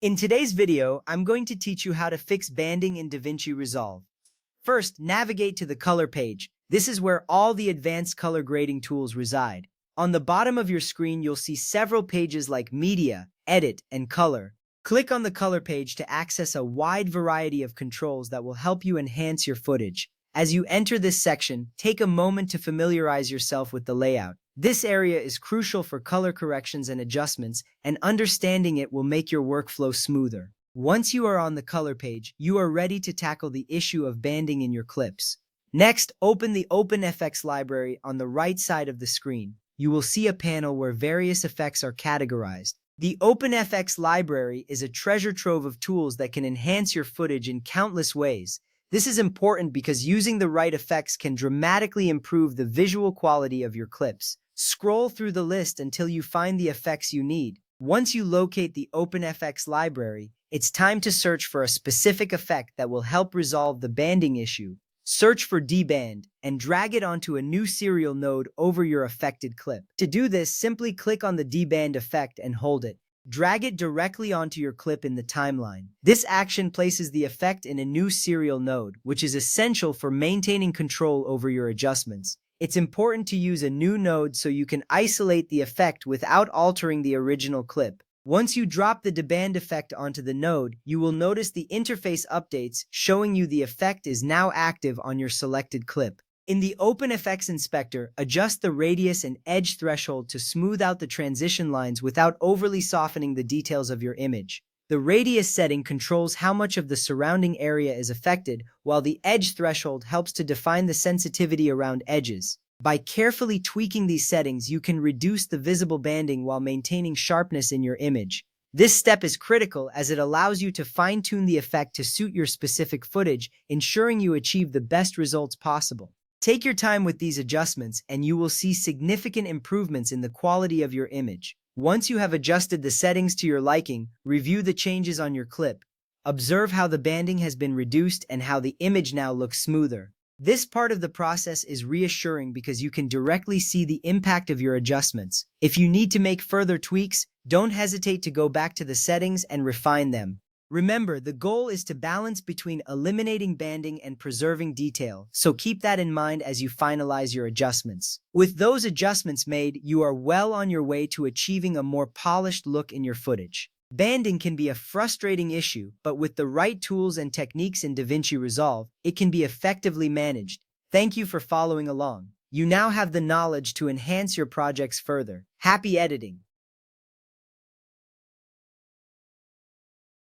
In today's video, I'm going to teach you how to fix banding in Davinci Resolve. First, navigate to the color page. This is where all the advanced color grading tools reside. On the bottom of your screen, you'll see several pages like Media, Edit, and Color. Click on the color page to access a wide variety of controls that will help you enhance your footage. As you enter this section, take a moment to familiarize yourself with the layout. This area is crucial for color corrections and adjustments, and understanding it will make your workflow smoother. Once you are on the color page, you are ready to tackle the issue of banding in your clips. Next, open the OpenFX library on the right side of the screen. You will see a panel where various effects are categorized. The OpenFX library is a treasure trove of tools that can enhance your footage in countless ways. This is important because using the right effects can dramatically improve the visual quality of your clips. Scroll through the list until you find the effects you need. Once you locate the OpenFX library, it's time to search for a specific effect that will help resolve the banding issue. Search for Deband and drag it onto a new serial node over your affected clip. To do this, simply click on the Deband effect and hold it. Drag it directly onto your clip in the timeline. This action places the effect in a new serial node, which is essential for maintaining control over your adjustments. It's important to use a new node so you can isolate the effect without altering the original clip. Once you drop the Deband effect onto the node, you will notice the interface updates showing you the effect is now active on your selected clip. In the OpenFX inspector, adjust the radius and edge threshold to smooth out the transition lines without overly softening the details of your image. The radius setting controls how much of the surrounding area is affected, while the edge threshold helps to define the sensitivity around edges. By carefully tweaking these settings, you can reduce the visible banding while maintaining sharpness in your image. This step is critical as it allows you to fine-tune the effect to suit your specific footage, ensuring you achieve the best results possible. Take your time with these adjustments, and you will see significant improvements in the quality of your image. Once you have adjusted the settings to your liking, review the changes on your clip. Observe how the banding has been reduced and how the image now looks smoother. This part of the process is reassuring because you can directly see the impact of your adjustments. If you need to make further tweaks, don't hesitate to go back to the settings and refine them. Remember, the goal is to balance between eliminating banding and preserving detail, so keep that in mind as you finalize your adjustments. With those adjustments made, you are well on your way to achieving a more polished look in your footage. Banding can be a frustrating issue, but with the right tools and techniques in Davinci Resolve, it can be effectively managed. Thank you for following along. You now have the knowledge to enhance your projects further. Happy editing!